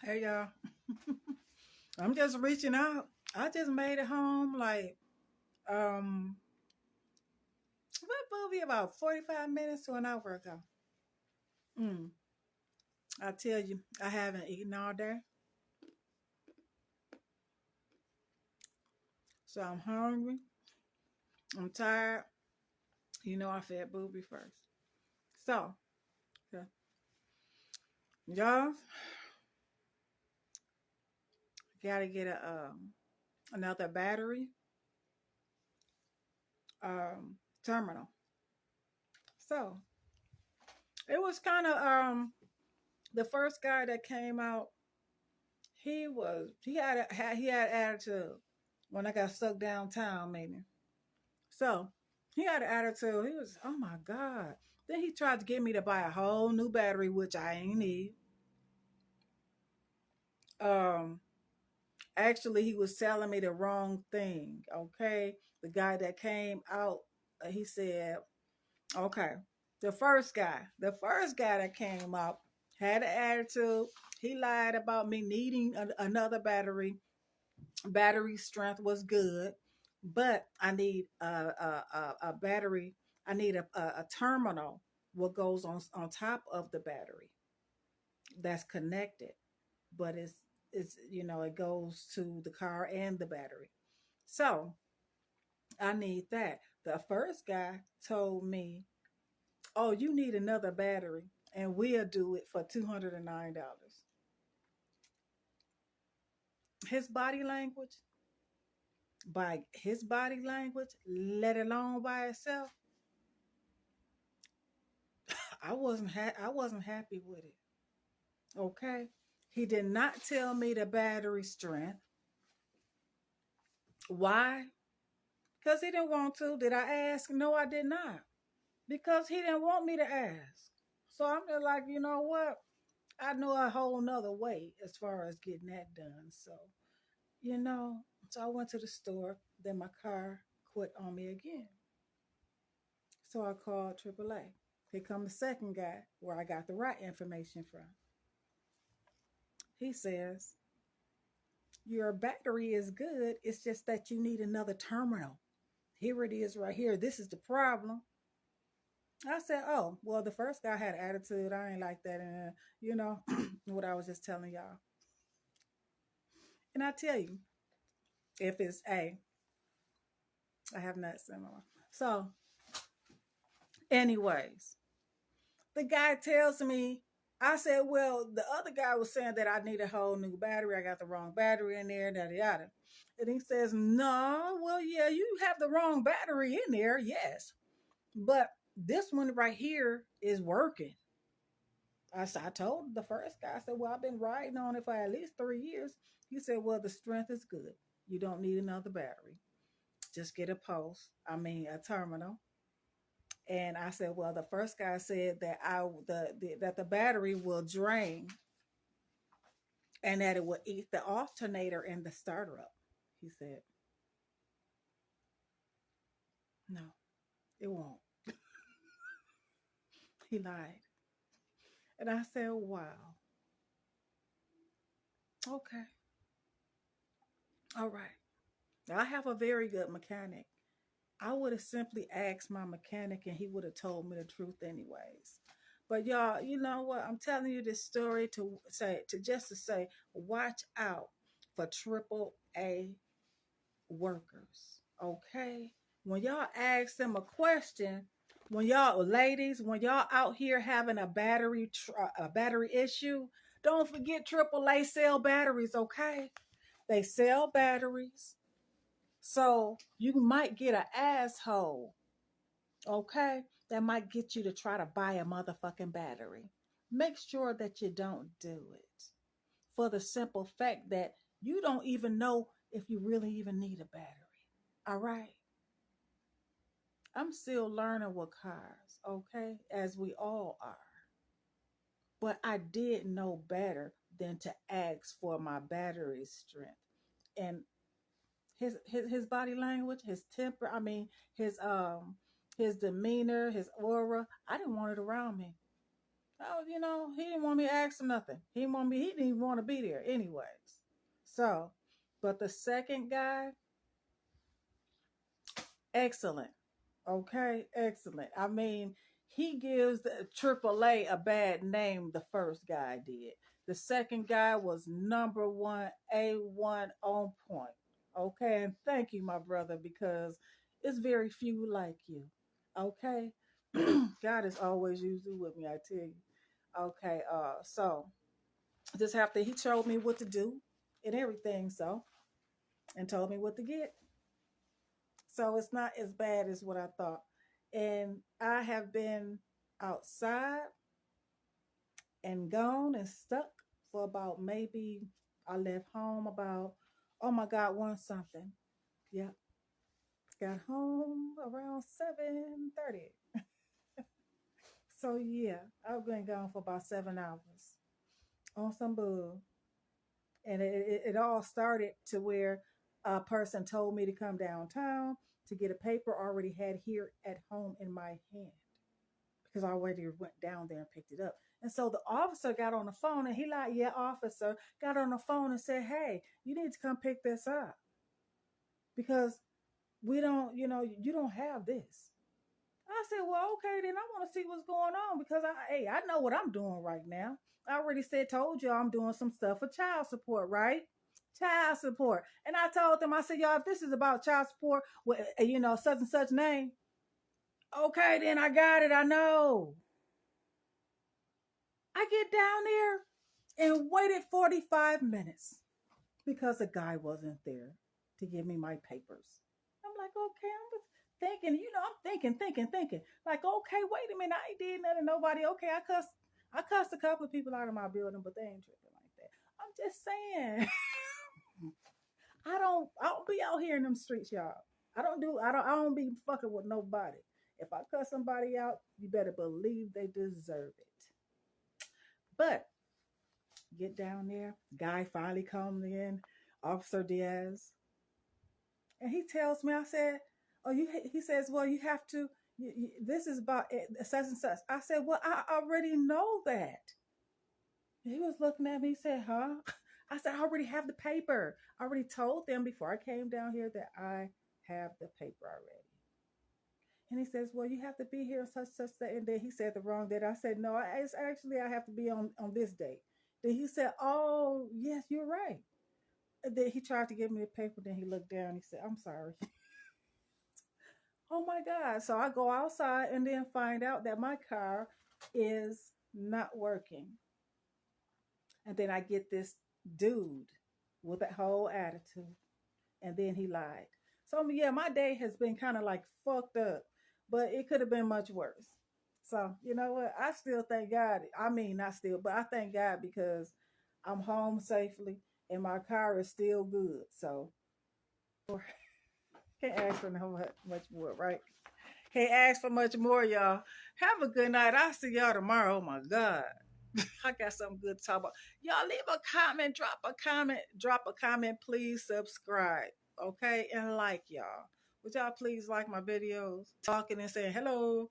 Hey y'all, I'm just reaching out. I just made it home like um what will be about 45 minutes to an hour ago. Mm, I tell you, I haven't eaten all day, so I'm hungry. I'm tired. You know I fed Booby first, so yeah. Y'all gotta get a another battery terminal. So it was kind of the first guy that came out. He had attitude when I got stuck downtown, maybe. So he had an attitude. He was, oh my God. Then he tried to get me to buy a whole new battery, which I ain't need. Um, Actually, he was telling me the wrong thing. Okay, the guy that came out, he said, okay, the first guy that came out had an attitude. He lied about me needing another battery. Battery strength was good, but I need a battery. I need a terminal what goes on top of the battery that's connected, but it's it goes to the car and the battery. So I need that. The first guy told me, "Oh, you need another battery, and we'll do it for $209." His body language, by his body language, let alone by itself, I wasn't happy with it. Okay. He did not tell me the battery strength. Why? Because he didn't want to. Did I ask? No, I did not. Because he didn't want me to ask. So I'm just like, you know what? I know a whole nother way as far as getting that done. So, you know, so I went to the store. Then my car quit on me again. So I called AAA. Here come the second guy where I got the right information from. He says, your battery is good. It's just that you need another terminal. Here it is right here. This is the problem. I said, oh, well, the first guy had attitude. I ain't like that. And, what I was just telling y'all. And I tell you, if it's I have not similar. So, anyways, the guy tells me, I said, well, the other guy was saying that I need a whole new battery. I got the wrong battery in there, yada yada. And he says, no, well, yeah, you have the wrong battery in there, yes. But this one right here is working. I told the first guy, I said, well, I've been riding on it for at least 3 years. He said, well, the strength is good. You don't need another battery. Just get a terminal. And I said, well, the first guy said that that the battery will drain and that it will eat the alternator and the starter up. He said, no, it won't. He lied. And I said, wow, okay, all right. Now, I have a very good mechanic. I would have simply asked my mechanic and he would have told me the truth anyways. But y'all, you know what? I'm telling you this story to say, watch out for triple A workers. Okay? When y'all ask them a question, when y'all out here having a battery issue, don't forget AAA sell batteries, okay? They sell batteries. So you might get an asshole, okay? That might get you to try to buy a motherfucking battery. Make sure that you don't do it for the simple fact that you don't even know if you really even need a battery. All right? I'm still learning with cars, okay? As we all are. But I did know better than to ask for my battery strength. And his body language, his temper, his demeanor, his aura, I didn't want it around me. Oh, he didn't want me to ask him nothing. He didn't even want to be there anyways. So, but the second guy, excellent. Okay, excellent. I mean, he gives the AAA a bad name. The first guy did. The second guy was number one, A1 on point. Okay, and thank you, my brother, because it's very few like you. Okay, God is always usually with me. I tell you. Okay, so just after he showed me what to do and everything, so and told me what to get. So it's not as bad as what I thought. And I have been outside and gone and stuck for about maybe I left home about oh my God, one something. Yep. Got home around 7:30. So yeah, I've been gone for about 7 hours on some bug. And it all started to where a person told me to come downtown to get a paper already had here at home in my hand because I already went down there and picked it up. And so the officer got on the phone and he like, yeah, officer, got on the phone and said, hey, you need to come pick this up because we don't, you don't have this. I said, well, okay, then I want to see what's going on because I know what I'm doing right now. I already told you I'm doing some stuff for child support, right? Child support. And I told them, I said, y'all, if this is about child support with, such and such name, okay, then I got it. I know. I get down there and waited 45 minutes because the guy wasn't there to give me my papers. I'm like, okay, I'm thinking, I'm thinking. Like, okay, wait a minute, I ain't did nothing to nobody. Okay, I cussed a couple of people out of my building, but they ain't tripping like that. I'm just saying. I don't be out here in them streets, y'all. I don't be fucking with nobody. If I cuss somebody out, you better believe they deserve it. But get down there. Guy finally comes in, Officer Diaz, and he tells me. I said, "Oh, you." He says, "Well, you have to. This is about such and such." I said, "Well, I already know that." He was looking at me. He said, "Huh?" I said, "I already have the paper. I already told them before I came down here that I have the paper already." And he says, "Well, you have to be here such day." And then he said the wrong date. I said, "No, it's actually I have to be on this date." Then he said, "Oh, yes, you're right." And then he tried to give me the paper. Then he looked down. He said, "I'm sorry." Oh my God! So I go outside and then find out that my car is not working. And then I get this dude with that whole attitude. And then he lied. So yeah, my day has been kind of like fucked up, but it could have been much worse. So you know what? I still thank God. I mean, not still, but I thank God because I'm home safely and my car is still good. So can't ask for no much more, right? Can't ask for much more, y'all. Have a good night. I'll see y'all tomorrow. Oh my God. I got something good to talk about. Y'all leave a comment, drop a comment, please subscribe, okay? And like y'all. Would y'all please like my videos? Talking and saying hello.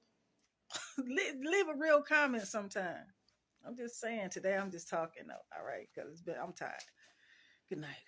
leave a real comment sometime. I'm just saying today I'm just talking though, all right? Because I'm tired. Good night.